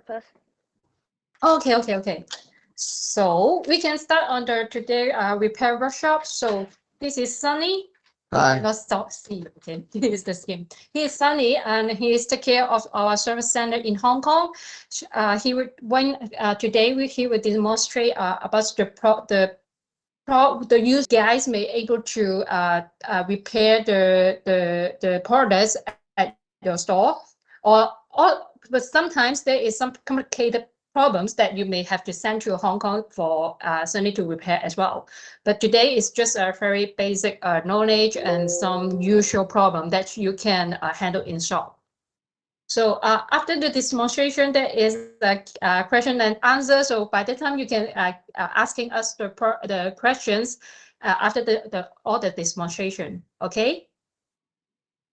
first. Okay. So we can start on the today repair workshop. So this is Sunny. Hi. Not stop see. Okay, this is the scheme. He is Sunny, and he is take care of our service center in Hong Kong. He would today he will demonstrate about the use guys may able to repair the products at your store, but sometimes there is some complicated problems that you may have to send to Hong Kong for Sunny to repair as well. But today is just a very basic knowledge and some usual problem that you can handle in shop. So after the demonstration, there is a question and answer. So by the time you can asking us the questions after all the demonstration. Okay.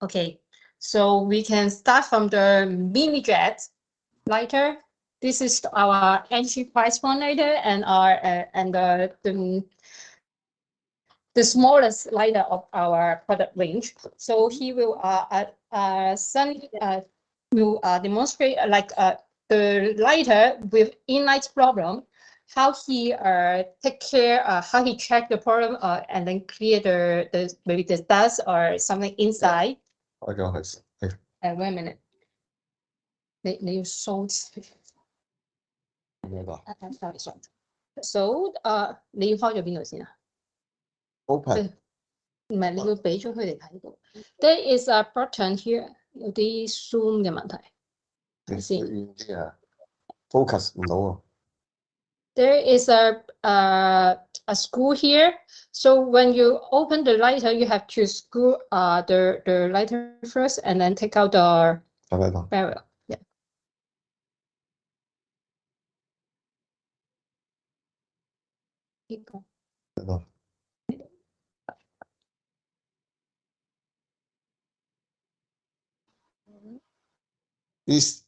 Okay. So we can start from the mini jet lighter. This is our entry price point lighter and the smallest lighter of our product range. So he will will demonstrate the lighter with in-light problem, how he take care, how he check the problem and then clear the maybe the dust or something inside. Okay. Wait a minute. 你要收sorry. So 你要開咗邊度先啊？ Open. 唔係，你要俾咗佢哋睇到。There is a button here， 有啲 zoom 嘅問題。睇先。Focus 唔到啊。There is a screw here. So when you open the lighter, you have to screw the lighter first and then take out the barrel. Yeah. This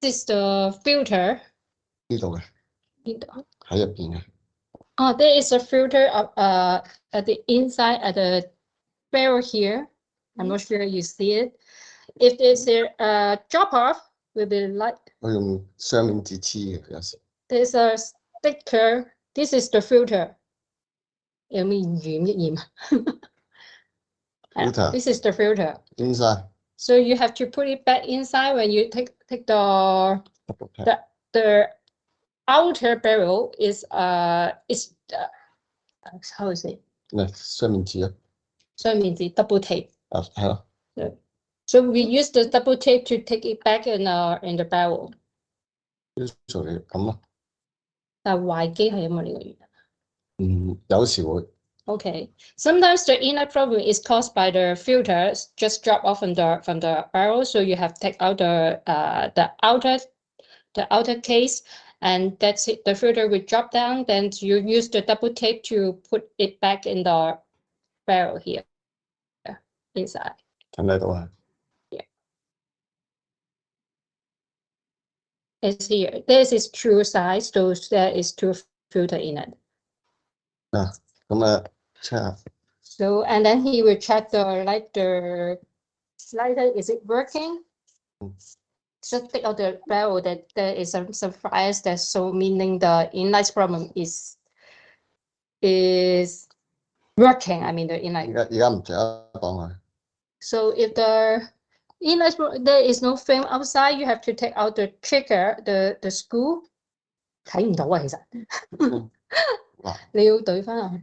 is the filter. 呢度嘅。呢度。喺入邊嘅。There is a filter at the inside at the barrel here. I'm not sure you see it. If there's a drop off, will be like. 我用雙面紙黐嘅有時。There's a sticker. This is the filter. 有冇染一染？Filter. This is the filter. Inside. So you have to put it back inside when you take the outer barrel is how is it? 雙面紙啊。雙面紙 double tape. 係咯。So we use the double tape to take it back in the barrel. 做嚟咁咯。但係壞機係因為呢個原因。有時會。Okay. Sometimes the inner problem is caused by the filter just drop off from the barrel, so you have to take out the outer case, and that's it. The filter will drop down. Then you use the double tape to put it back in the barrel here, inside. 睇唔睇到啊？ Yeah. It's here. This is true size, so there is two filter in it. Check. So and then he will check the lighter. Is it working? Just take out the barrel that there is some fires that so meaning the inlight problem is working. I mean the inlight. 而家唔着一檔佢。So if the inlight there is no flame outside, you have to take out the trigger, the screw. 睇唔到啊，其實。你要對返啊。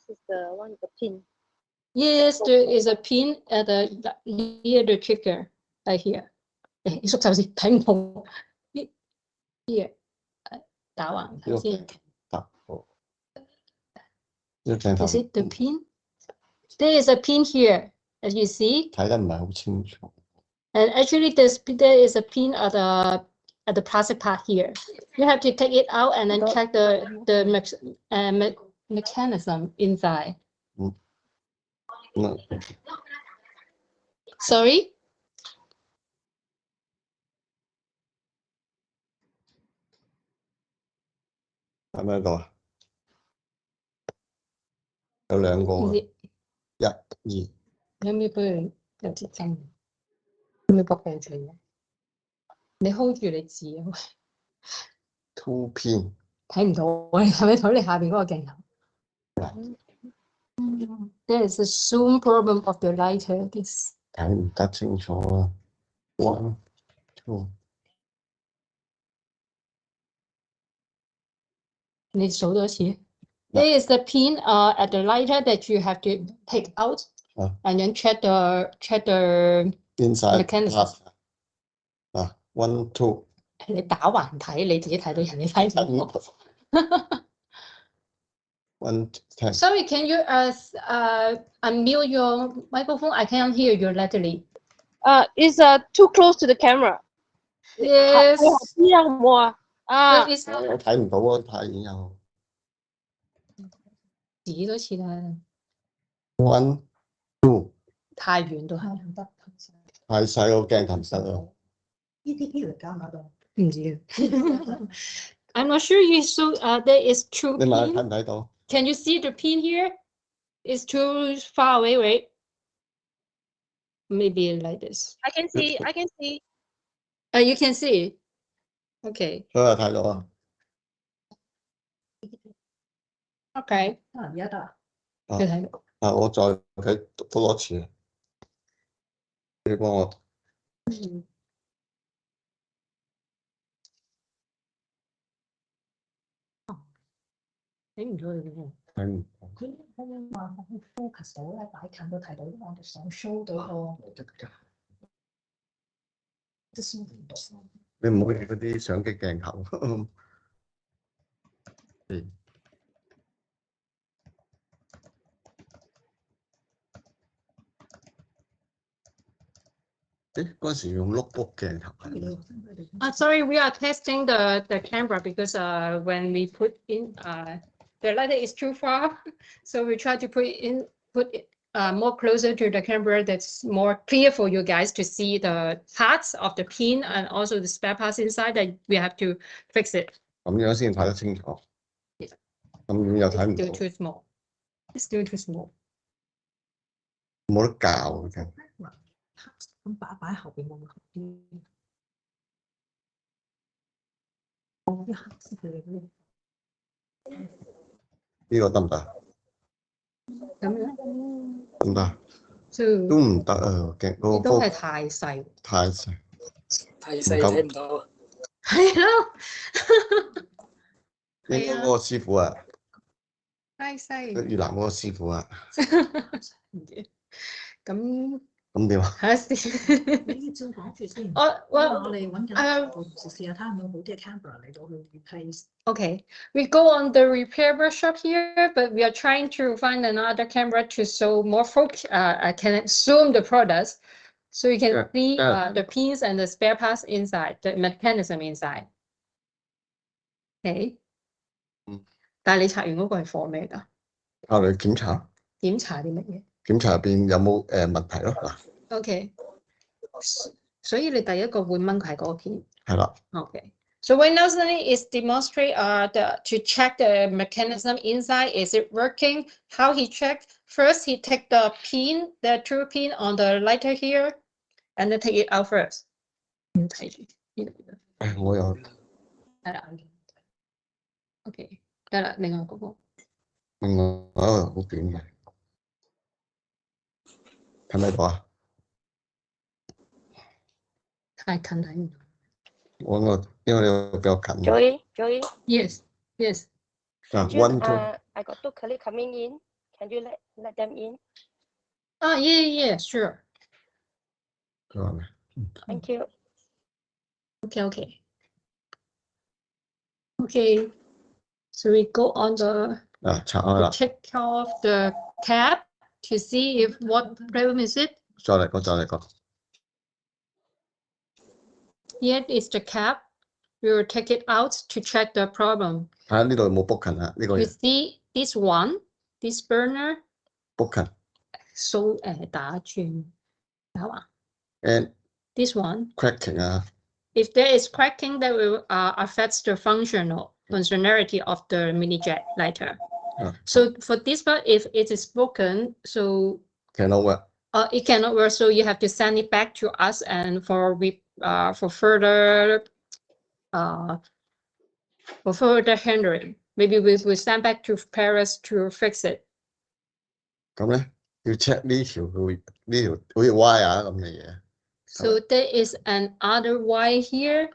This is the one with the pin. Yes, there is a pin at near the trigger right here. 你縮手先，睇唔到。Here， 打橫睇先。Is it the pin? There is a pin here, as you see. 睇得唔係好清楚。And actually, there is a pin at the plastic part here. You have to take it out and then check the mechanism inside. No. Sorry? 喺咪喺度啊？有兩個啊，一、二。有冇俾佢有支針？有冇駁病除嘅？你 hold 住你字啊， two pin 睇唔到啊！你係咪睇你下邊嗰個鏡頭？There is a zoom problem of the lighter. This 睇唔得清楚啊。One, two， 你數多次。There is the pin at the lighter that you have to take out and then check the inside mechanism. 啊 one, two。你打橫睇，你自己睇到，人哋睇唔到。One, ten. Sorry, can you unmute your microphone? I can't hear you clearly. It's too close to the camera. Yes. 係啲啊，好唔好啊？啊， It's 我睇唔到啊，太遠有。指多次啦， One, two。太遠都係唔得。太細個鏡頭室啊。呢啲嚟加碼到？唔知。I'm not sure you saw. There is two 你問 pin. 睇唔睇到？ Can you see the pin here? It's too far away, right? Maybe like this. I can see. You can see. Okay. 佢話睇到啊。Okay. 而家得啊。你睇到。我再睇多次啊。你幫我。睇唔到你喎。睇唔到。佢可唔可以話 focus 到咧？擺近都睇到，因為我哋想 show 到個。你唔好用嗰啲相機鏡頭。嗰時用 notebook 鏡頭。Sorry, we are testing the camera because when we put in the lighter is too far, so we try to put it more closer to the camera that's more clear for you guys to see the parts of the pin and also the spare parts inside that we have to fix it. 咁樣先睇得清楚。咁遠又睇唔 Still 到。 too small. It's still too small. 冇得校嘅。咁擺後邊會唔會好啲？啲黑色嘅嗰呢個得唔得？咁樣得唔得？ So 都唔得啊！鏡嗰個都係太細。太細。太細睇唔到。係咯。應該嗰個師傅啊，太細。越南嗰個師傅啊。咁點啊？睇下先。你照講住先。我哋揾緊同事試下睇下有冇好啲嘅 camera 嚟到去 replace。 Okay, we go on the repair workshop here, but we are trying to find another camera to show more focus. I can zoom the products, so you can see the pins and the spare parts inside, the mechanism inside. Okay. 但係你拆完嗰個係貨咩㗎？後嚟檢查。檢查啲乜嘢？檢查入邊有冇問題咯嗱。Okay. 所以你第一個會掹係嗰個片。係啦。Okay. So when Nelson is demonstrate to check the mechanism inside, is it working? How he checked? First, he take the pin, the true pin on the lighter here, and then take it out first. 我又係啦。OK， 得啦，另外嗰個。另外一個好短嘅，睇唔睇到啊？太近睇唔到。我因為你比較近。Joey. Yes. One, two. I got 2 colleagues coming in. Can you let them in? Yeah, sure. 佢話咩？ Thank you. Okay. So we go on the 拆開啦。 check off the cap to see if what problem is it. 再嚟個。Here is the cap. We will take it out to check the problem. 睇下呢度有冇 booking 啊？呢個 You see this one, this burner. booking。 So 打轉打橫。 And this one. cracking 啊。 If there is cracking, that will affect the functionality of the mini jet lighter. So for this part, if it is broken, so cannot work. It cannot work. So you have to send it back to us and for for further handling. Maybe we send back to Paris to fix it. 咁咧要 check 呢條佢呢條好似 wire 咁嘅嘢， So there is another wire here.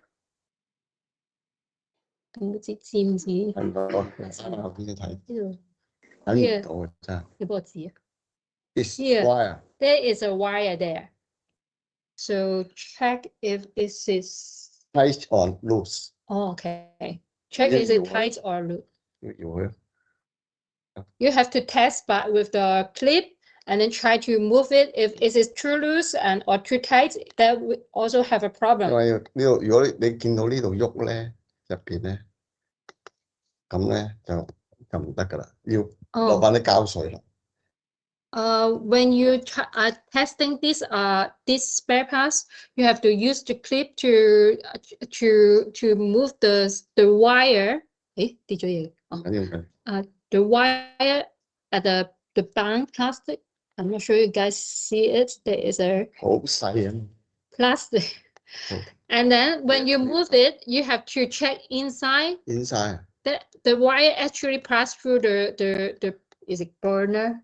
唔知知唔知？睇唔到啊，後邊你睇呢度睇唔到啊，真係。你幫我指啊。 This Here. wire There is a wire there. So check if it is. tight or loose， Oh, okay. Check Yeah, is it you tight or loose. 要佢 You have to test but with the clip and then try to move it. If it is too loose and or too tight, that will also have a 因 problem. 為呢度如果你見到呢度喐咧，入邊咧咁咧就唔得噶啦，要落 Oh, 翻啲膠水啦。 when you are testing this spare parts, you have to use the clip to move the wire. 誒，跌咗嘢。哦。緊要嘅， The wire at the band plastic. I'm not sure you guys see it. There is a 好細啊， plastic. Oh. And then when you move it, you have to check inside 扁晒 that the wire actually pass through the is it burner?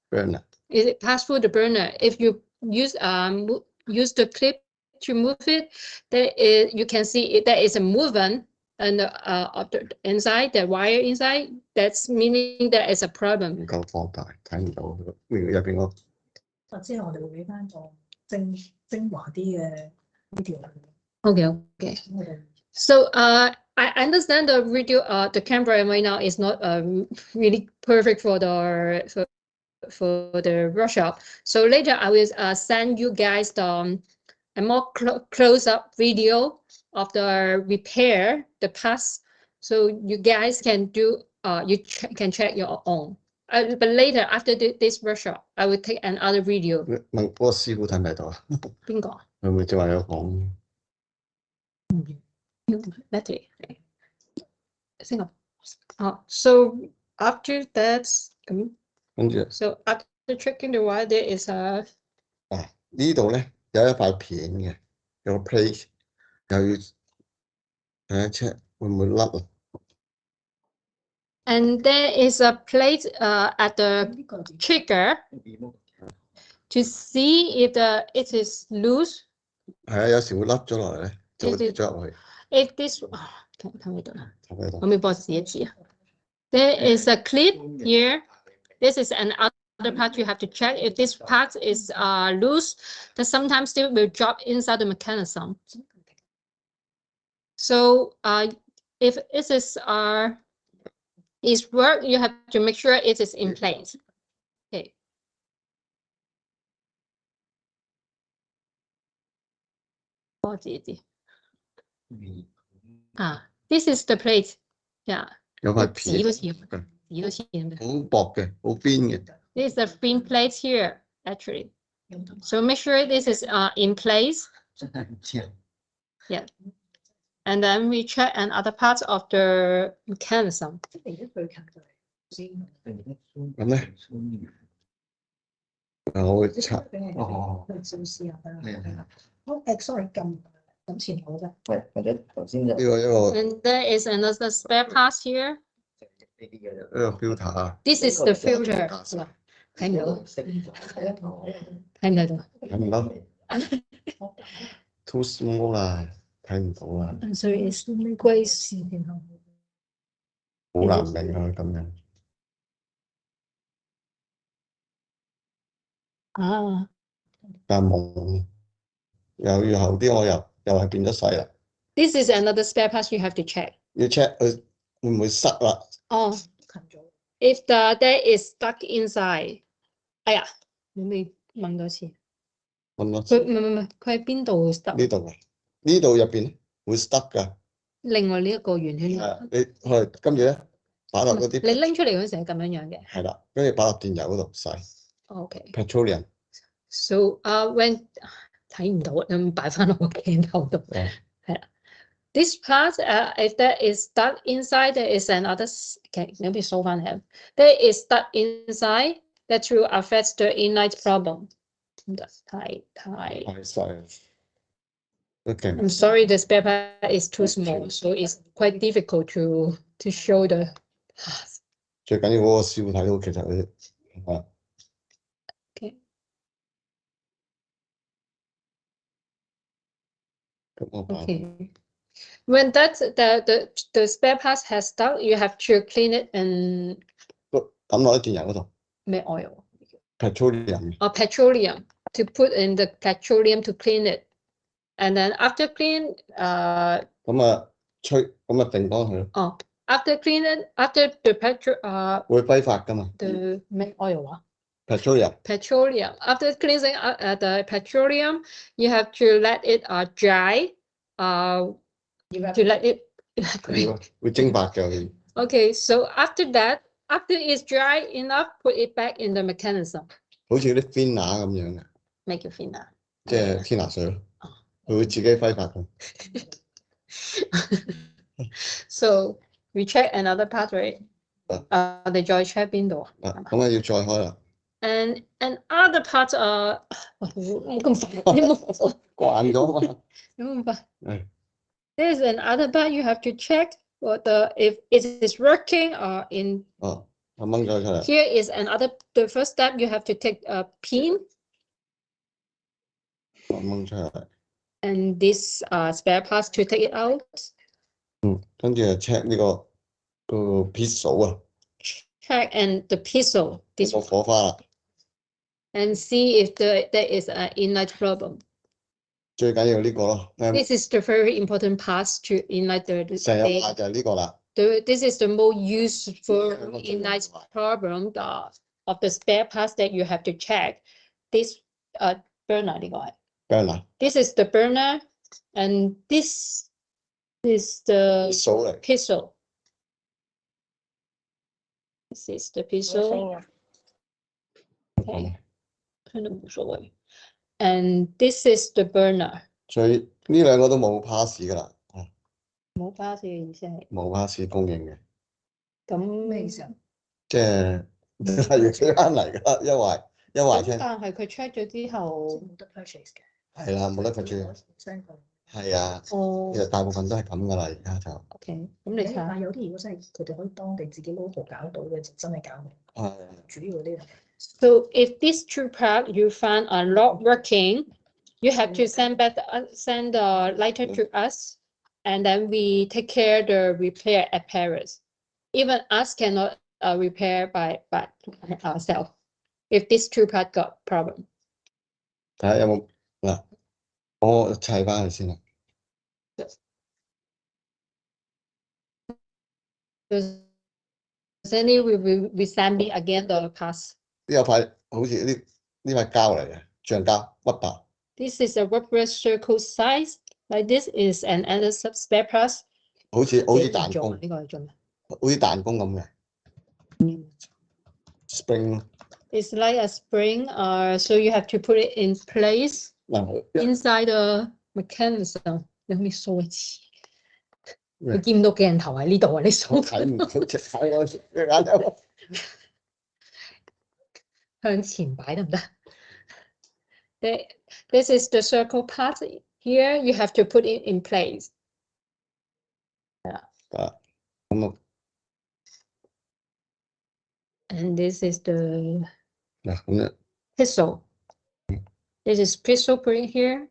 burn 啊， Is it pass through the burner? If you use use the clip to move it, you can see there is a movement and of the inside the wire inside. That's meaning there is a problem. 唔夠放大睇唔到呢入邊個。之後我哋會俾翻個精華啲嘅呢條。 Okay. 咁我哋 So I understand the video the camera right now is not really perfect for the workshop. So later I will send you guys a more close-up video of the repair, the parts, so you guys can do can check your own. But later after this workshop, I will take another video. 問嗰個師傅睇唔睇到啊？邊個？佢咪就話有講 battery. So after that, 跟住 so after checking the wire, there is a 呢度咧有一塊片嘅，有個 plate， 又要睇一 check 會唔會甩啊？ and there is a plate at the 呢個字 trigger to see if it is loose. 係啊，有時會甩咗落嚟咧，就會跌咗入去。 If this 睇唔到啦，睇唔睇到？我咪幫我指一指啊。There is a clip here. This is another part you have to check. If this part is loose, then sometimes it will drop inside the mechanism. So if it is work, you have to make sure it is in place. Okay. This is the plate. Yeah. 有塊片，指都似，指都似咁嘅。好薄嘅，好邊嘅。 This is a thin plate here, actually. So make sure this is in place. 真係唔知啊。 And then we check another parts of the mechanism. 即係離得最近就係先。咁咧，我會拆。哦去試下得。係啊。好，sorry，撳前後啫。喂，或者頭先就呢個一個 And there is another spare parts here. 呢啲嘅一個 filter 啊， This is the filter. 睇唔到，睇唔睇到？睇唔到 ，too small 啦，睇唔到啦， So it's 龜線前後。好難明啊咁樣。啊。但蒙又要後啲，我又係變咗細啦。 This is another spare parts you have to check. 要 check 佢會唔會塞啦？ Oh, 近咗。 if there is stuck inside. 哎呀，你未問多次。問我佢唔，佢喺邊度 stuck？ 呢度啊，呢度入邊會 stuck 㗎。另外呢一個圓圈。係啊，你去跟住咧擺落嗰啲，你拎出嚟嗰陣時係咁樣樣嘅。係啦，跟住擺落電油嗰度洗 Okay. petroleum。 So when 睇唔到，咁擺翻落個鏡頭度。係啦。This part, if there is stuck inside, there is another. Okay, 你俾掃翻嚟。There is stuck inside that will affect the inline problem. 太太細。都勁。 I'm sorry, the spare part is too small, so it's quite difficult to show the parts. 最緊要嗰個師傅睇到，其實佢啊 Okay. 咁我辦 Okay. When the spare parts has stuck, you have to clean it and 抌落啲電油嗰度 make oil ，petroleum or petroleum to put in the petroleum to clean it. And then after clean, 咁啊吹，咁啊定幫佢， after clean it, after the會揮發噶嘛 the make oil, petroleum petroleum. After cleansing the petroleum, you have to let it dry. To let it. 會蒸發嘅佢。 Okay, so after that, after it's dry enough, put it back in the mechanism. 好似啲 thinner 咁樣嘅， Make it thinner. 即係天拿水咯，佢會自己揮發嘅。 So we check another part, right? 你再 check 邊度啊？咁啊要再開啦， And other parts are 冇咁快，你冇慣咗嘛。咁快。係 There's another part you have to check if it is working or in. 哦，我掹咗佢出嚟， Here is the first step you have to take a pin 我掹出嚟， and this spare parts to take it out. 跟住就 check 呢個 pistol 啊， Check and the pistol 個 this 火花啦， and see if there is an inlet problem. 最緊要呢個咯， This is the very important part to inlet 成日拍就係呢個啦， This is the most useful Okay, what's inlet the- problem of the spare parts that you have to check. This burner 呢個係 burner This is the burner, and this is the 數嚟， pistol. This is the pistol. Okay, 可能冇所謂。And this is the burner. 所以呢兩個都冇 pass 噶啦，冇 pass 嘅意思係冇 pass 供應嘅，咁咩意思啊？即係係要追翻嚟噶啦，一壞聽但係佢 check 咗之後，冇得 purchase 嘅。係啦，冇得佢追，相關。係啊，哦其實大部分都係咁噶啦，而家就，OK，咁你睇下但係有啲如果真係佢哋可以當地自己 local 搞到嘅，就真係搞到。係主要呢樣。 So if this two part you find are not working, you have to send the lighter to us, and then we take care the repair at Paris. Even us cannot repair by ourselves if this two part got problem. 睇下有冇嗱，我砌翻佢先啦。 Then we send me again the parts. 呢有塊好似呢塊膠嚟嘅，橡膠屈白， This is a rubber circle size. Like this is an other spare parts. 好似彈弓，自己做啊，呢個係做咩？好似彈弓咁嘅 spring 咯。 It's like a spring, so you have to put it in place 嗱， inside the mechanism. 你可唔可以掃一次？咩你見唔到鏡頭喺呢度啊？你我掃睇唔到隻睇我隻眼有。向前擺得唔得？This is the circle part. Here you have to put it in place. 啊，咁啊， And this is the 嗱咁樣 pistol. This is pistol put in here.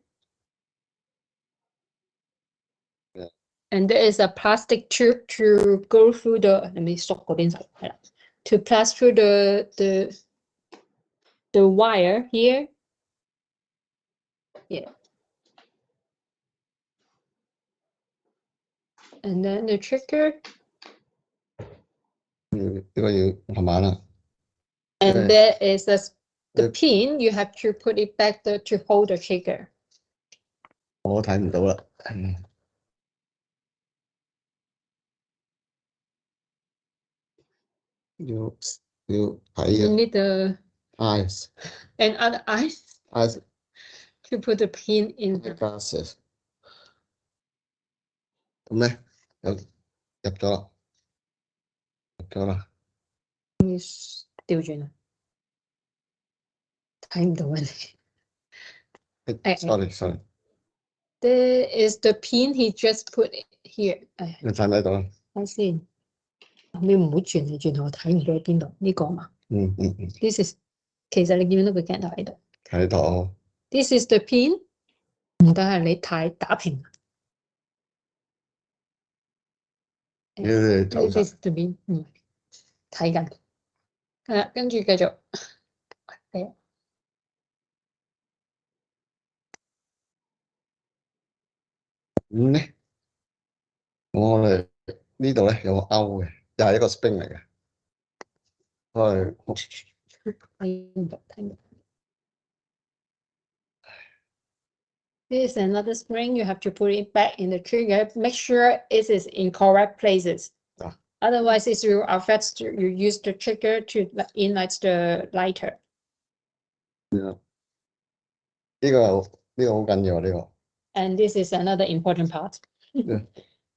Yeah. And there is a plastic tube to go through the. Let me stop to pass through the wire here. Yeah. And then the trigger. 呢個要慢慢啦。 And Okay. there is the Yeah. pin. You have to put it back to hold the trigger. 我睇唔到啦。要睇 You 嘅 need the eyes and other eyes eyes to put the pin in. glasses。咁咧入咗啦，入咗啦。調轉啊！睇唔到啊你。sorry。There is the pin he just put it here. 你睇唔睇到啊？睇先，你唔好轉嚟轉去，我睇唔到喺邊度。呢個嘛，This is 其實你見到個鏡頭喺度。睇到。This is the pin，唔得係你睇打平。呢走 This is the pin，睇緊。跟住繼續。咁咧，我哋呢度咧有個勾嘅，又係一個 spring 嚟嘅。睇唔到。This is another spring. You have to put it back in the trigger. Make sure it is in correct places. Otherwise, it will affect you use the trigger to ignite the lighter. 呢個好緊要啊！呢個。And this is another important part.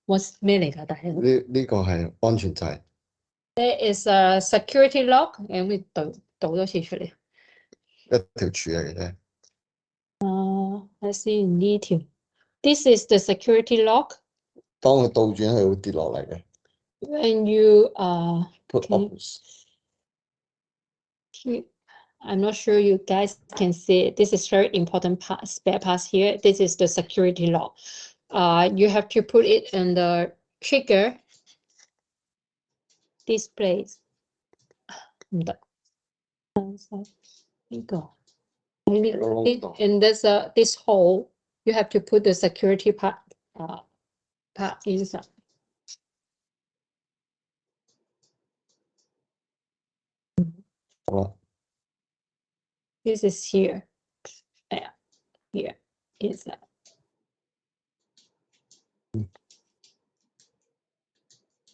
What's 咩嚟㗎？大佬？呢個係安全掣。There is a security lock. 有冇倒多次出嚟？一條柱嚟嘅啫。睇先呢條。This is the security lock. 當佢倒轉，佢會跌落嚟嘅。When you put up. I'm not sure you guys can see it. This is very important part, spare parts here. This is the security lock. You have to put it in the trigger displays. In this hole, you have to put the security part inside. This is here. Here is that.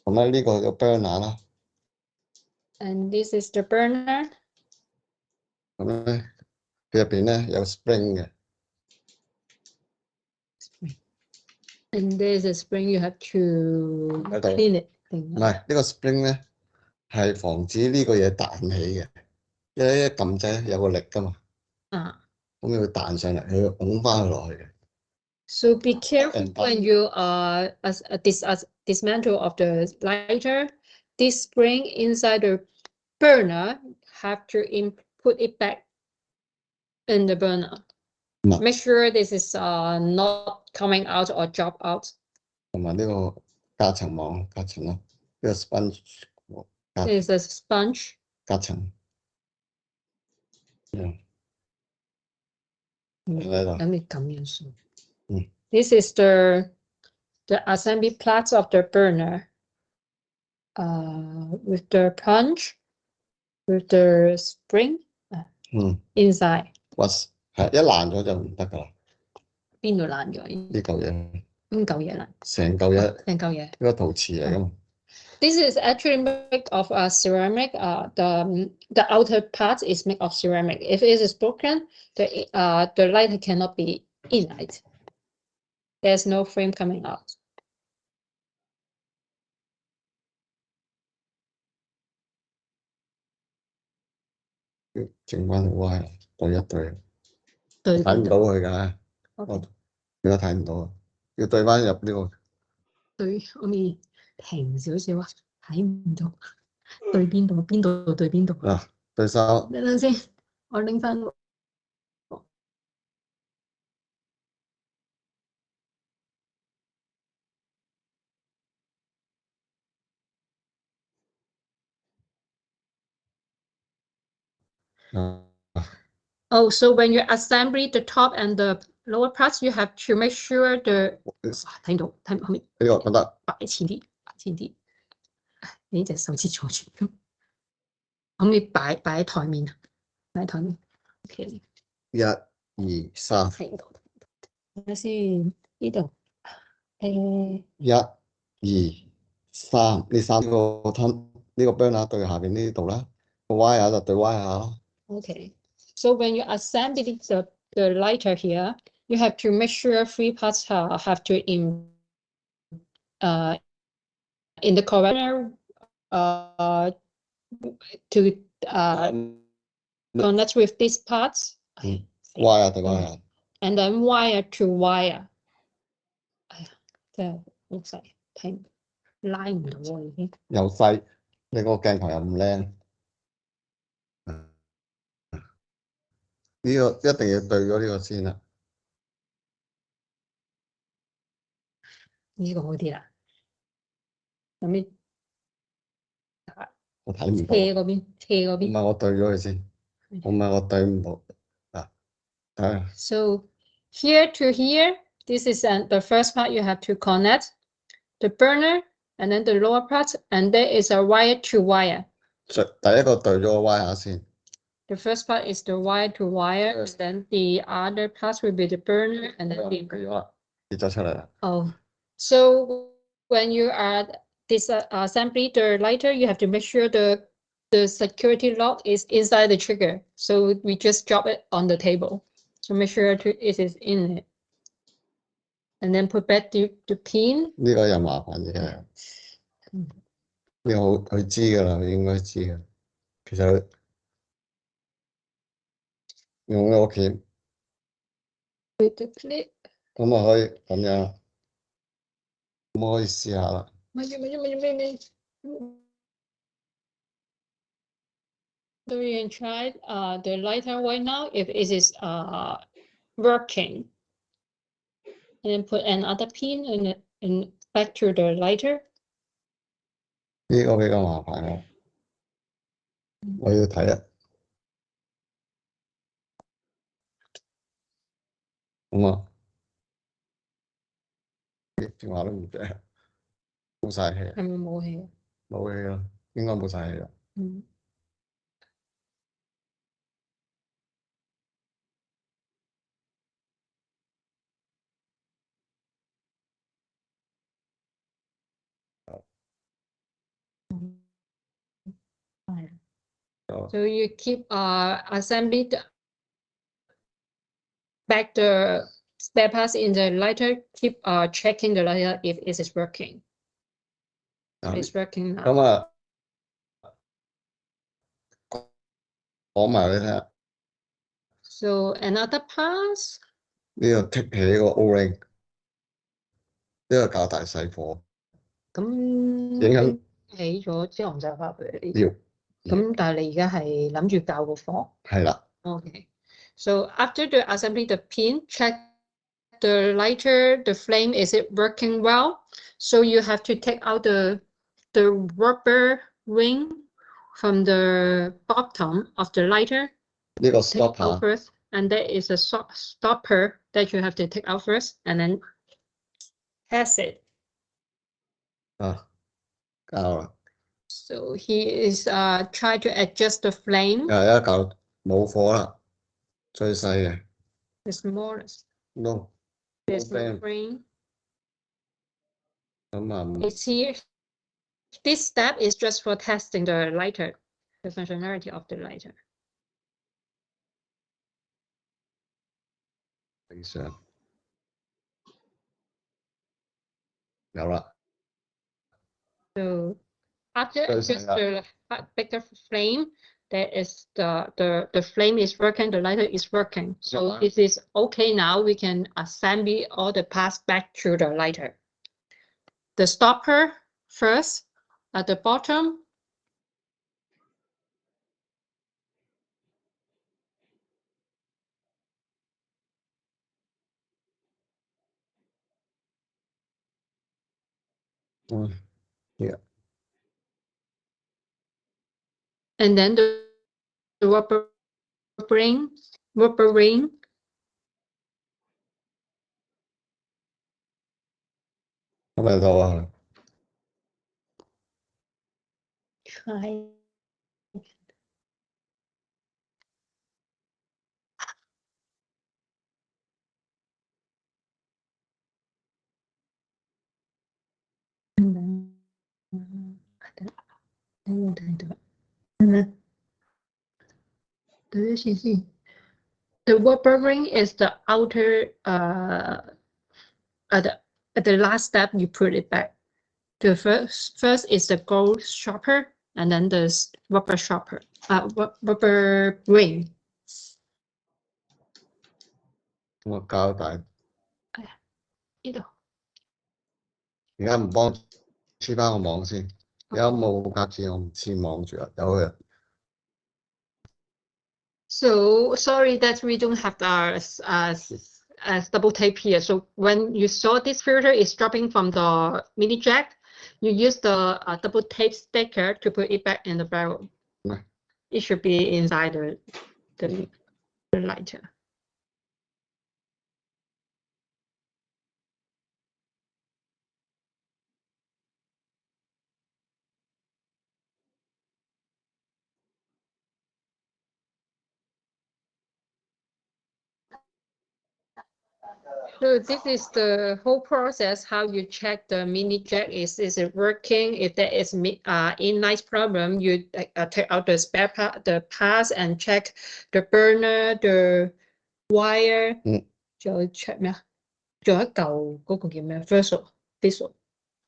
burner And this is the burner. 咁咧，佢入邊咧有 spring 嘅。And there's a spring you have to clean it. 唔係呢個 spring 咧係防止呢個嘢彈起嘅，因為一撳掣有個力噶嘛。咁佢會彈上嚟，佢會拱翻佢落去嘅。So be careful when you dismantle of the lighter. This spring inside the burner have to put it back in the burner. Make sure this is not coming out or drop out. 同埋呢個隔層網隔層咯，呢個 sponge。This is a sponge. 隔層。This is the assembly parts of the burner. With the punch, with the spring inside. 係一爛咗就唔得噶啦。邊度爛咗？呢嚿嘢。邊嚿嘢爛？成嚿嘢。成嚿嘢。呢個陶瓷嚟噶嘛。This is actually made of ceramic. The outer part is made of ceramic. If it is broken, the light cannot be ignite. There's no flame coming out. 整翻條 wire 對一對。睇唔到佢㗎。而家睇唔到啊，要對翻入呢個。對，可以平少少啊，睇唔到。對邊度？邊度對邊度？對手。等先，我拎翻。Oh, so when you assemble the top and the lower parts, you have to make sure the 睇唔到後面。呢個覺得擺前啲，你隻手指坐住，可唔可以擺喺台面啊？擺喺台面。OK。1、2、3。睇唔到，睇下先呢度。1、2、3，呢3個吞呢個 burner 對下邊呢度啦，個 wire 就對 wire 啦。Okay. So when you assemble the lighter here, you have to make sure 3 parts have to in the corner to connect with these parts. Wire to wire. And then wire to wire. 真係好細，睇拉唔到喎已經。又細，你個鏡頭又唔靚。呢個一定要對咗呢個先啦。呢個好啲啦。有咩？我睇唔到。斜嗰邊，斜嗰邊。唔係我對咗佢先，唔係我對唔到。啊，So here to here, this is the first part you have to connect the burner and then the lower part, and there is a wire to wire. 第一個對咗個 wire 先。The first part is the wire to wire, and then the other part will be the burner and then the. 跌咗啦，跌咗出嚟啦。Oh, so when you are disassembling the lighter, you have to make sure the security lock is inside the trigger. So we just drop it on the table. So make sure it is in it. And then put back the pin. 呢個又麻煩嘅，呢個佢知㗎啦，佢應該知嘅。其實佢用呢個鉗， With the clip. 咁啊可以咁樣，咁我可以試下啦。So you can try the lighter right now if it is working. And then put another pin in back to the lighter. 呢個比較麻煩嘅，我要睇啊。咁啊，電話都唔着，冇晒氣。係咪冇氣？冇氣啦，應該冇晒氣啦。So you keep assembly back the spare parts in the lighter. Keep checking the lighter if it is working. It's working now. 咁啊，講埋你聽下。So another pass. 呢個剔起個 O-ring，呢個較大細火。咁影響起咗之後唔使翻俾你。要。咁但係你而家係諗住校個火？係啦。Okay. So after the assembly the pin, check the lighter, the flame, is it working well? So you have to take out the rubber ring from the bottom of the lighter. 呢個 Take out stopper first, and there is a stopper that you have to take out first, and then test it. 啊，校啦。So he is trying to adjust the flame. 又一校冇火啦，最細嘅。The smallest. No。There's no flame. 咁啊， It's here. This step is just for testing the lighter, the functionality of the lighter. 正常。有啦。So after adjust the bigger flame, that is the flame is working, the lighter is working. So it is okay now. We can assemble all the parts back to the lighter. The stopper first at the bottom. Yeah. And then the rubber ring. Không phải rồi. Try. The rubber ring is the outer at the last step you put it back. The first is the gold stopper, and then the rubber stopper, rubber ring. 我交代。呢度而家唔幫黐翻個網先，有冇格子我唔知望住啊，有嘅。So sorry that we don't have as double tape here. So when you saw this filter is dropping from the mini jack, you use the double tape sticker to put it back in the barrel. Right. It should be inside the lighter. So this is the whole process, how you check the mini jack is it working. If there is inline problem, you take out the spare part, the parts and check the burner, the wire. 仲有 check 咩啊？仲有一嚿嗰個叫咩 ？vessel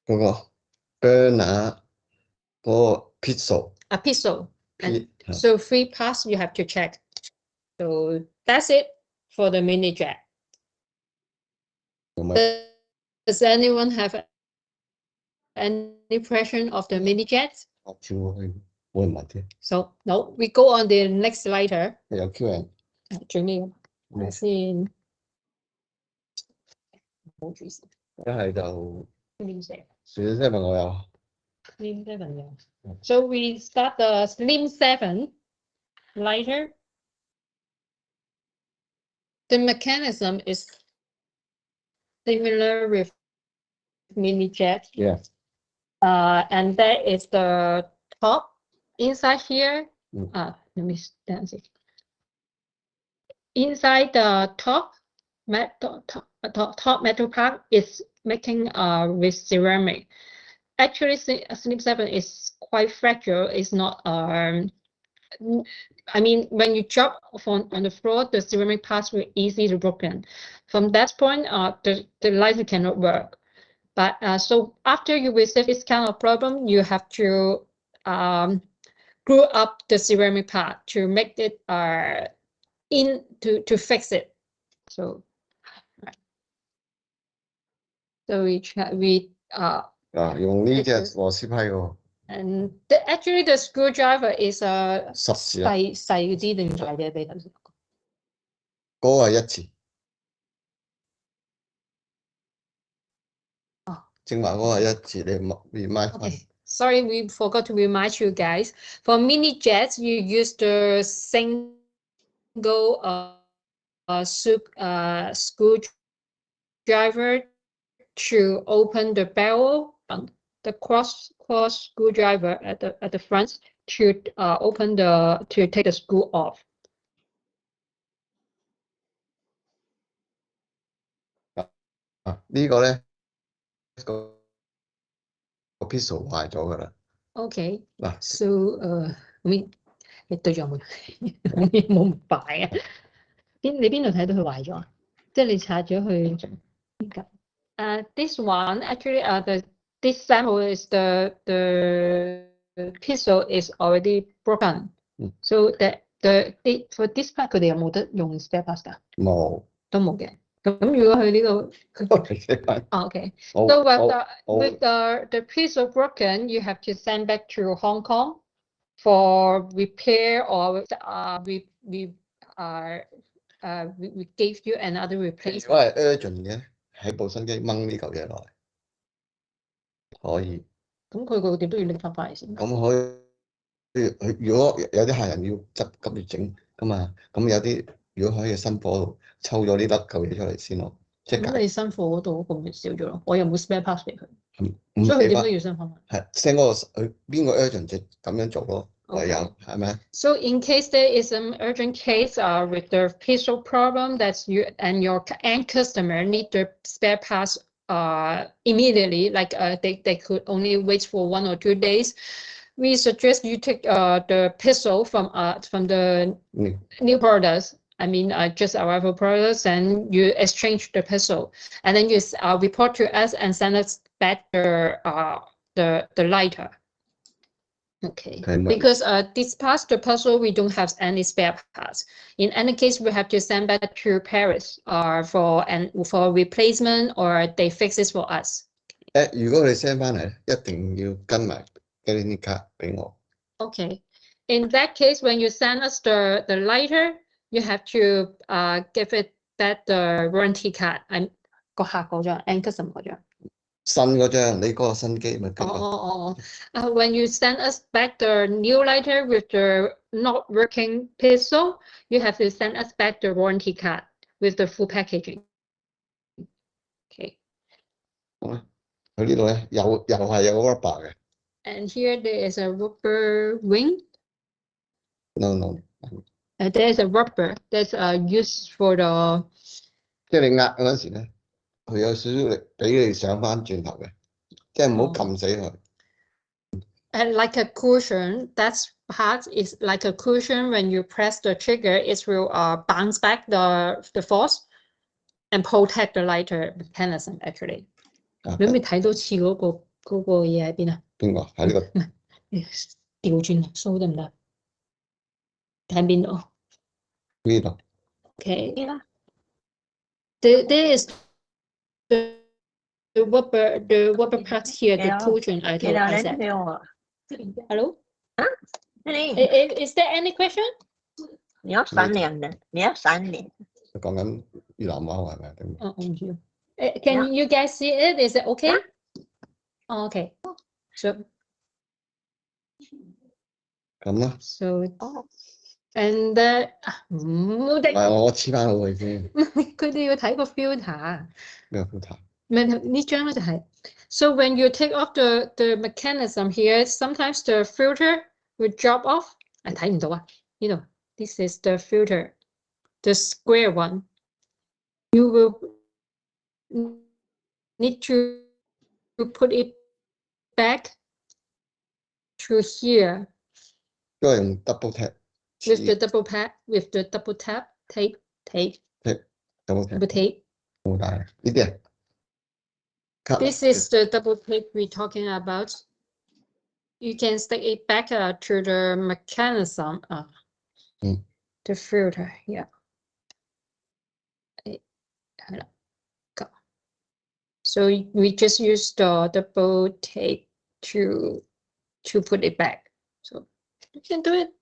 嗰個 burner 嗰個 pixel。A pixel. And so 3 parts you have to check. So that's it for the mini jack. Does anyone have any question of the mini jets? So no, we go on the next lighter. 有 Q&A。最尾嘅，睇先。冇注意。一係就 Slim 7。Slim 7我有。Slim 7有。So we start the Slim 7 lighter. The mechanism is similar with mini jet. Yeah. And that is the top inside here. Let me stand it. Inside the top metal part is making with ceramic. Actually, Slim 7 is quite fragile. It's not I mean, when you drop on the floor, the ceramic parts will easily broken. From that point, the lighter cannot work. But so after you receive this kind of problem, you have to glue up the ceramic part to make it to fix it. So so we 用呢隻螺絲批喎。And actually the screwdriver is 10字啊。細啲定大嘅比頭先？嗰個係1字。正話嗰個係1字，你 remind 翻。Sorry, we forgot to remind you guys. For mini jets, you use the single screwdriver to open the barrel. The cross screwdriver at the front to to take the screw off. 呢個咧個 pixel 壞咗㗎啦。Okay. 嗱 ，so 你對住有冇？冇咁快啊！你邊度睇到佢壞咗啊？即係你拆咗佢邊個？This one actually this sample is the pixel is already broken. So for this part 佢哋有冇得用 spare parts 㗎？冇，都冇嘅。咁如果佢呢個，okay. So with the pixel broken, you have to send back to Hong Kong for repair, or we gave you another replacement. 如果係 urgent 嘅，喺部新機掹呢嚿嘢落嚟，可以。咁佢個點都要拎翻嚟先。咁可以，如果有啲客人要急住整㗎嘛，咁有啲如果可以新貨度抽咗呢粒嚿嘢出嚟先咯。咁你新貨嗰度咁咪少咗咯？我又冇 spare parts 俾佢，所以佢點都要新貨。係 send 嗰個佢邊個 urgent 就咁樣做咯。唯有係咪 So in case there is an urgent case with the pixel problem, that's you and your end customer need the spare parts immediately, like they could only wait for 1 or 2 days. We suggest you take the pixel from the new products. I mean, just arrival products, and you exchange the pixel, and then you report to us and send us back the lighter. Okay, because this parts, the puzzle, we don't have any spare parts. In any case, we have to send back to Paris for replacement, or they fix it for us. 如果你 send 翻嚟，一定要跟埋呢啲卡俾我。Okay. In that case, when you send us the lighter, you have to give it that the warranty card. I'm 個客嗰張 and custom 嗰張。新嗰張，你嗰個新機咪跟咯。When you send us back the new lighter with the not working pistol, you have to send us back the warranty card with the full packaging. Okay. 好啦，佢呢度咧又係有個 rubber 嘅。And here there is a rubber wing. No. There is a rubber that's used for the. 即係你壓嗰陣時咧，佢有少少力俾你上翻轉頭嘅，即係唔好撳死佢。And like a cushion, that part is like a cushion. When you press the trigger, it will bounce back the force and protect the lighter mechanism. Actually, 你咪睇到似嗰個嘢喺邊啊？邊個喺呢個？調轉 show 得唔得？睇邊度？呢度。Okay. There is the rubber part here, the cushion I said. Hello? Is there any question? 你要3年的，你要3年。講緊越南話係咪？Can you guys see it? Is it okay? Okay. So 咁啦。So and 唔係我黐翻好佢先。佢哋要睇個 filter。咩 filter？呢張咧就係。So when you take off the mechanism here, sometimes the filter will drop off. 睇唔到啊，呢度。This is the filter, the square one. You will need to put it back to here. 都係用 double tap。With the double tap, tape. Double tape. 好大呢啲啊。This is the double tape we're talking about. You can stick it back to the mechanism. The filter, yeah. So we just use the double tape to put it back. So you can do it.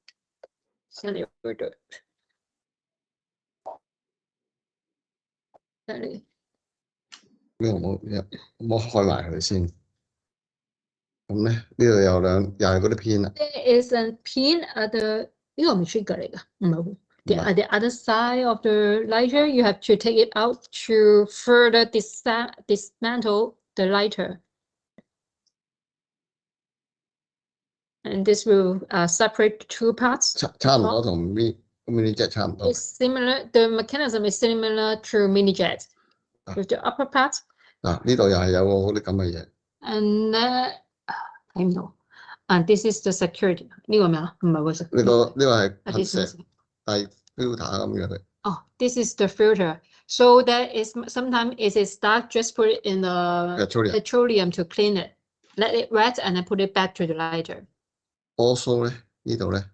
Send it over to it. 呢個冇開埋佢先。咁咧呢度有又係嗰啲片啦。There is a pin at the 呢個唔係 trigger 嚟㗎，唔係。At the other side of the lighter, you have to take it out to further dismantle the lighter. And this will separate two parts. 差唔多同 mini jet 差唔多。It's similar. The mechanism is similar to mini jet. With the upper part. 嗱呢度又係有嗰啲咁嘅嘢。And 睇唔到。And this is the security. 呢個咩啊？唔係喎。呢個係噴石，係 filter 咁樣嘅。Oh, this is the filter. So that is sometimes it is dark. Just put it in the petroleum to clean it. Let it wet and then put it back to the lighter. Also 咧呢度咧。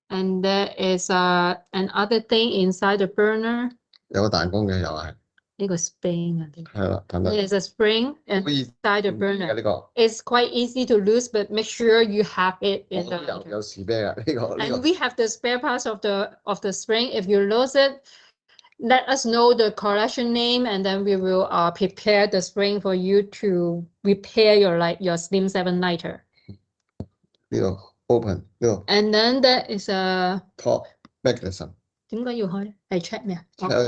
And there is another thing inside the burner. 有個彈弓嘅又係。呢個 spring 啊。係啦，等等。There is a spring inside the burner. 呢個。It's quite easy to lose, but make sure you have it in the. 有士啤啊呢個。And we have the spare parts of the spring. If you lose it, let us know the collection name, and then we will prepare the spring for you to repair your Slim 7 lighter. 呢度 open 呢度。And then there is a top mechanism. 點解要開？係 check 咩啊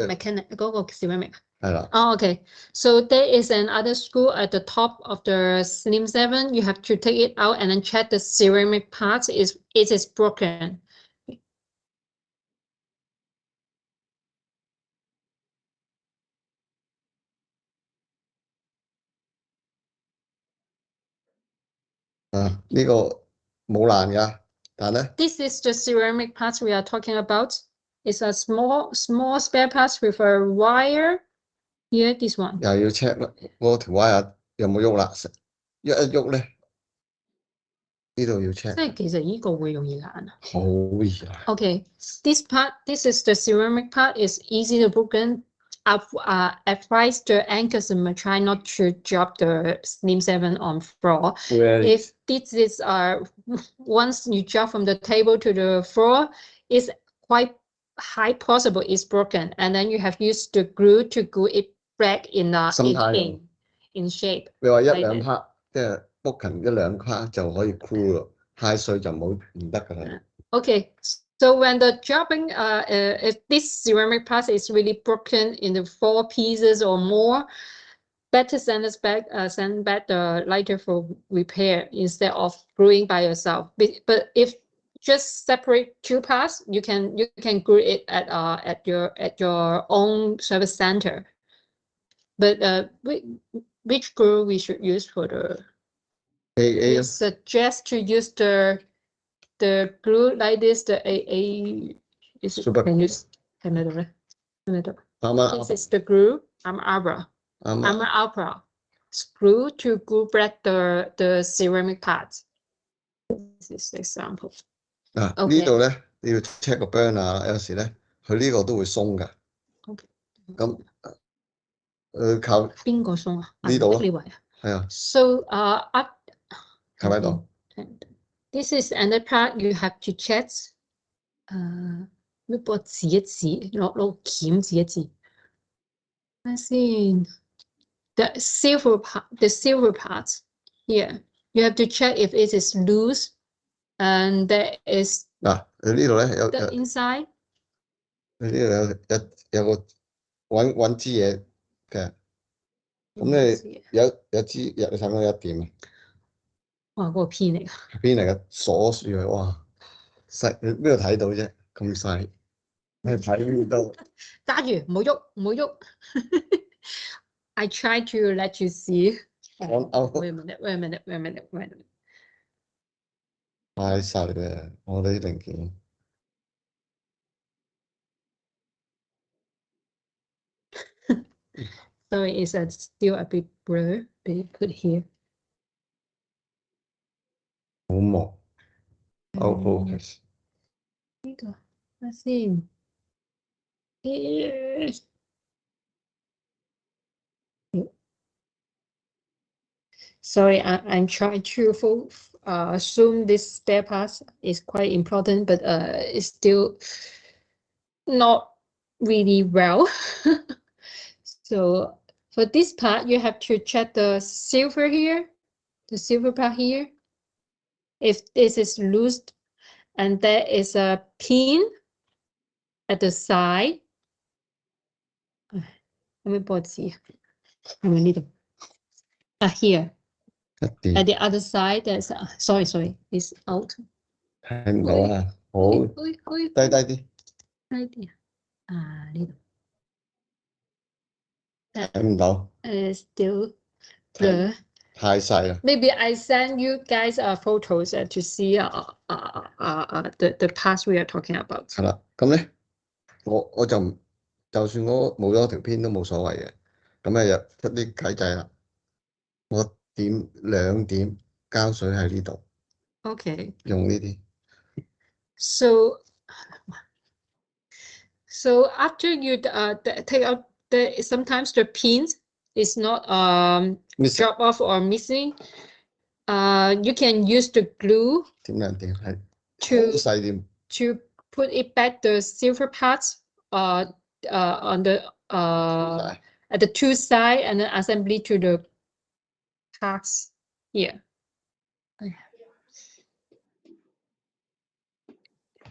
？mechanic 嗰個 ceramic。係啦。Oh, okay. So there is another screw at the top of the Slim 7. You have to take it out and then check the ceramic part it is broken. This is the ceramic parts we are talking about. It's a small spare parts with a wire. Here, this one. 又要 check 啦，嗰條 wire 有冇喐啦？一喐咧，呢度要 check。即係其實呢個會容易爛啊。好易啊。Okay, this is the ceramic part. It's easy to broken. advise the end customer try not to drop the Slim 7 on floor. Where If this is once you drop from the table to the floor, it's quite high possible it's broken, and then you have used the glue to glue it back in in shape. 你話一兩克，即係 booking 一兩克就可以 glue 咯，太碎就唔得㗎啦。Okay, so when the dropping, if this ceramic part is really broken into 4 pieces or more, better send back the lighter for repair instead of gluing by yourself. But if just separate 2 parts, you can glue it at your own service center. But which glue we should use for the? We suggest to use the glue like this, the AA. Is it? Super. Can you this is the glue. Armor screw to glue back the ceramic parts. This is the example. 呢度咧你要 check 個 burner 有時咧佢呢個都會鬆㗎。咁靠邊個鬆啊？呢度咯，呢位啊。係啊。So靠喺度。This is another part you have to check. 咩幫我指一指，攞鉗指一指。睇先。The silver part here, you have to check if it is loose, and there is 嗱，佢呢度咧有 the inside. 佢呢度有個揾支嘢嘅，咁你有支你睇到一點啊？哇，嗰個片嚟㗎。邊嚟嘅鎖住佢，哇！細你邊度睇到啫？咁細，你睇唔到。揸住，唔好喐，唔好喐。I try to let you see. Wait a minute. 太細啦，我哋啲零件。Sorry, it's still a bit blur. But put here. 好忙。Out focus。呢個，睇先。Sorry, I'm trying to assume this spare part is quite important, but it's still not really well. So for this part, you have to check the silver here, the silver part here. If this is loose, and there is a pin at the side. Let me put see. Here. At the other side, there's sorry, it's out. 睇唔到啊，好低啲。呢度。睇唔到。Still blur. 太細啦。Maybe I send you guys photos to see the parts we are talking about. 係啦，咁咧我就算我冇咗條片都冇所謂嘅，咁咧就出啲計仔啦。我點2點膠水喺呢度。Okay. 用呢啲。So after you take out sometimes the pins is not drop off or missing. You can use the glue. 點係好細點。To put it back the silver parts on the at the 2 sides and then assembly to the parts here.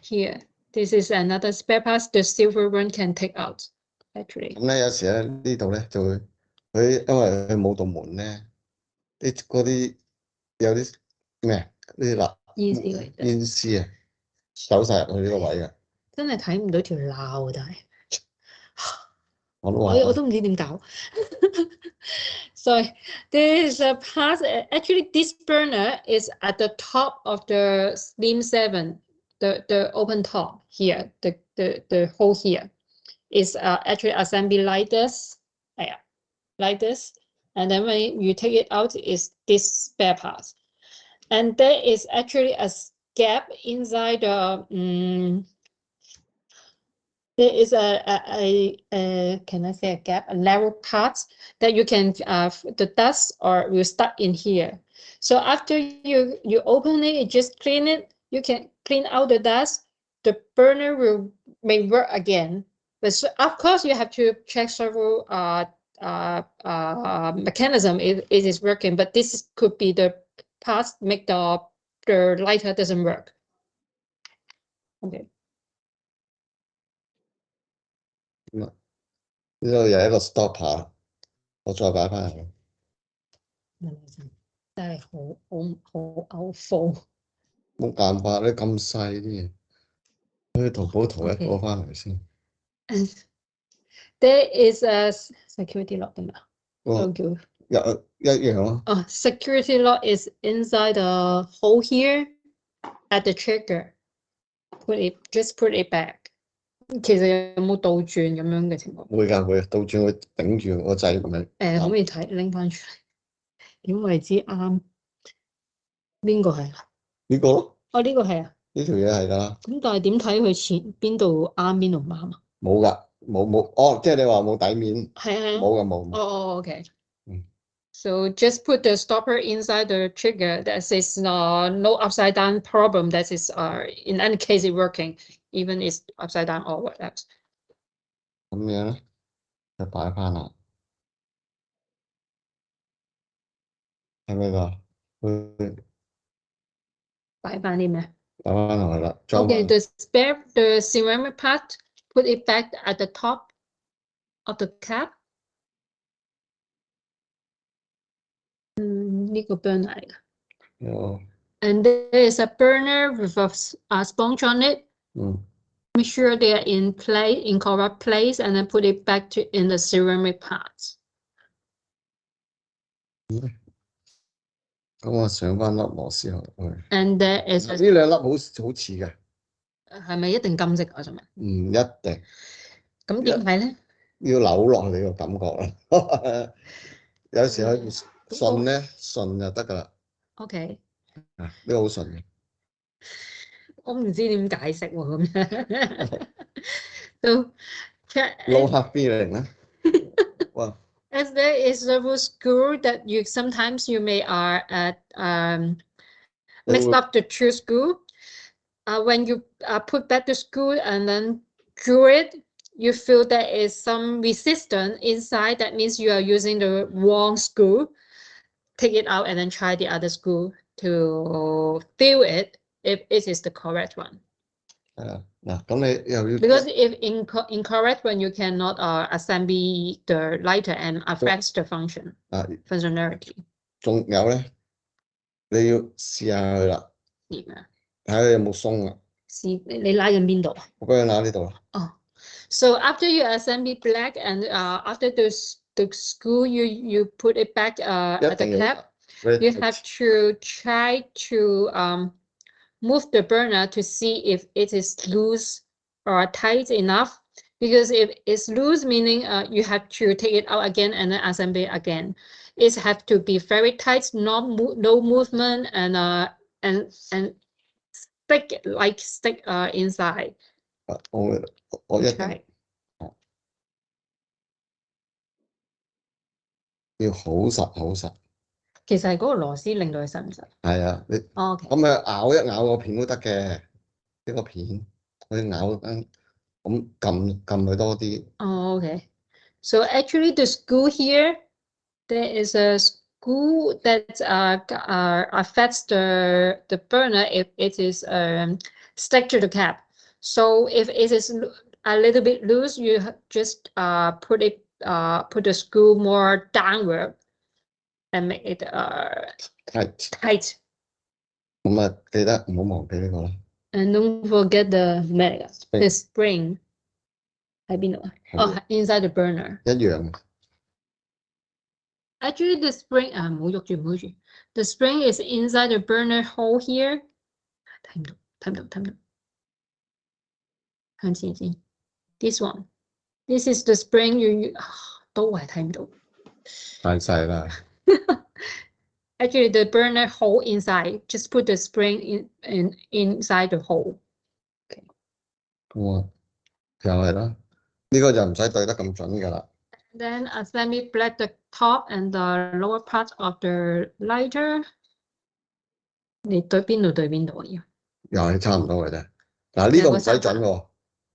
Here, this is another spare part the silver one can take out. Actually. 咁咧有時咧呢度咧就會佢因為佢冇道門咧，啲有啲咩呢啲煙絲啊，走晒入去呢個位嘅。真係睇唔到條罅，但係我都唔知點搞。So there is a part. Actually, this burner is at the top of the Slim 7. The open top here. The hole here is actually assembly like this. Yeah, like this. And then when you take it out, is this spare part. And there is actually a gap inside the there is a can I say a gap, a narrow part that you can the dust or will stuck in here. So after you open it, you just clean it. You can clean out the dust. The burner may work again. But so, of course, you have to check several mechanism it is working. But this could be the parts make the lighter doesn't work. Okay. 呢度又係一個 stopper，我再擺翻去。真係好 full。冇辦法咧，咁細啲嘢，去淘寶淘一個翻嚟先。There is a security lock 㗎嘛？哦，一樣咯。Security lock is inside the hole here at the trigger. Just put it back. 其實有冇倒轉咁樣嘅情況？會㗎，會倒轉會頂住個掣咁樣。可唔可以睇拎翻出嚟？點為之啱？邊個係啊？呢個咯。哦，呢個係啊。呢條嘢係㗎啦。咁但係點睇佢前邊度啱邊度唔啱啊？冇㗎，冇。哦，即係你話冇底面。係啊。冇㗎，冇。哦，OK。So just put the stopper inside the trigger. That is no upside down problem. That is in any case it working, even it's upside down or whatever. 咁樣咧，就擺翻啦。係咪㗎？擺翻啲咩？擺翻落去啦。Okay, the ceramic part, put it back at the top of the cap. 呢個 burner 嚟㗎。And there is a burner with a sponge on it. Make sure they are in correct place, and then put it back in the ceramic parts. 咁我上翻粒螺絲落去。And there is 呢兩粒好似嘅。係咪一定金色啊？唔一定。咁點解咧？要扭落去個感覺啦。有時可以順咧，順就得㗎啦。OK。呢個好順嘅。我唔知點解釋喎咁樣。So low heart feeling 啦。哇！ As there is several screw that sometimes you may mixed up the two screw. When you put back the screw and then screw it, you feel there is some resistance inside. That means you are using the wrong screw. Take it out and then try the other screw to feel it if it is the correct one. 嗱，咁你又要 Because if incorrect one, you cannot assemble the lighter and affects the functionality. 仲有咧，你要試下佢啦，點啊？睇下有冇鬆啊。你拉緊邊度啊？我幫你拉呢度啦。Oh, so after you assemble black and after the screw, you put it back at the cap. You have to try to move the burner to see if it is loose or tight enough. Because if it's loose, meaning you have to take it out again and then assemble it again. It has to be very tight, no movement, and stick inside. 我一定要好實好實。其實係嗰個螺絲令到佢實唔實？係啊，你咁咪咬一咬個片都得嘅，呢個片可以咬咁撳佢多啲。Okay. So actually, the screw here, there is a screw that affects the burner if it is stuck to the cap. So if it is a little bit loose, you just put the screw more downward and make it tight. 咁啊，記得唔好忘記呢個啦。And don't forget the spring. 喺邊度啊？哦 ，inside the burner。一樣。Actually, the spring 唔好喐住，唔好喐住。The spring is inside the burner hole here。睇唔到，睇唔到，睇唔到。向前先。This one. This is the spring you 都係睇唔到。太細啦。Actually, the burner hole inside. Just put the spring inside the hole. Okay. 哇！又係啦，呢個就唔使對得咁準㗎啦。Then assembly black the top and the lower part of the lighter。你對邊度對邊度啊？又係差唔多嘅啫。嗱呢個唔使準喎，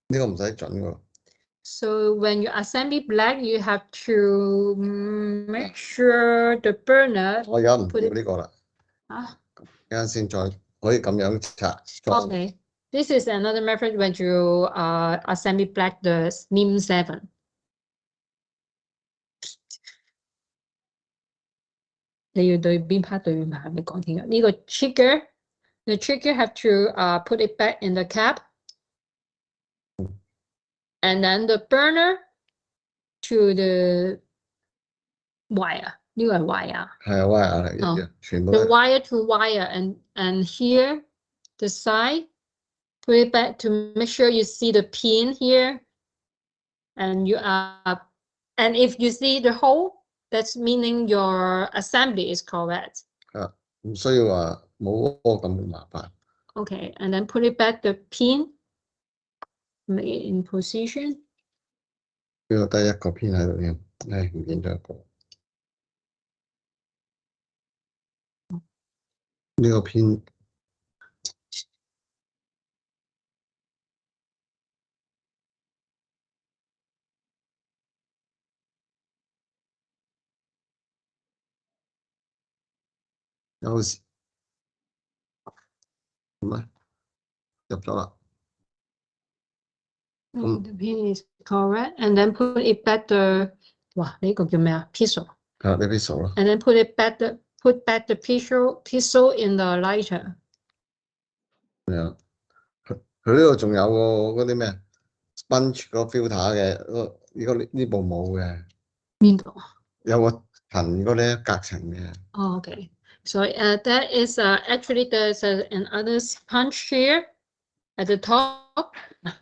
呢個唔使準喎。So when you assembly black, you have to make sure the burner。我而家唔要呢個啦。啊。一陣先再可以咁樣拆。Okay, this is another method when you assembly black the SIM 7。你要對邊 part 對邊 part 你講清楚。呢個 trigger，the trigger have to put it back in the cap。And then the burner to the wire，呢個係 wire。係啊，wire 嚟嘅，全部都 The 係。wire to wire and here the side put it back to make sure you see the pin here and and if you see the hole that's meaning your assembly is correct。唔需要話冇嗰個咁麻煩。Okay, and then put it back the pin make it in position。呢個得一個偏喺度添，唔見咗一個。呢個偏有時咁啊，入咗啦。The pin is correct, and then put it back the 哇呢個叫咩啊 pistol。呢啲數咯。And then put back the pistol in the lighter。係啊，佢呢度仲有個嗰啲咩 sponge 個 filter 嘅，呢部冇嘅。邊度？有個層嗰啲隔層嘅。Oh, okay. So that is actually there's another sponge here at the top,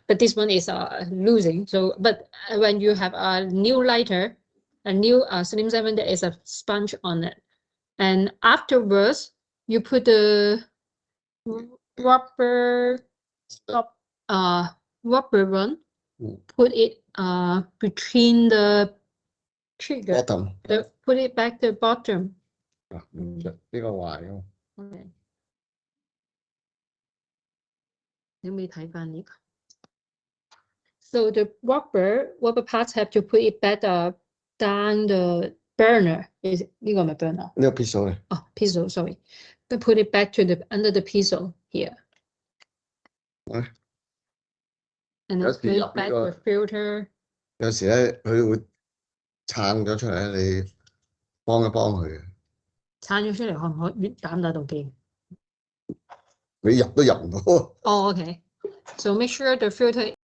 but this one is losing. So, but when you have a new lighter, a new Slim 7, there is a sponge on it, and afterwards you put the rubber rubber one, put it between the trigger. bottom Put it back to the bottom. 呢個壞咯。Okay. 你有冇睇返呢個 So the rubber parts have to put it back down the burner. Is 呢個係咪 burner？ 呢個 pistol 嚟。Oh, pistol, sorry. Then put it back to the under the pistol here. And then put it back the filter. 有時咧佢會撐咗出嚟咧，你幫一幫佢嘅。撐咗出嚟可唔可以打唔打到機？你入都入唔到。Oh, okay. So make sure the filter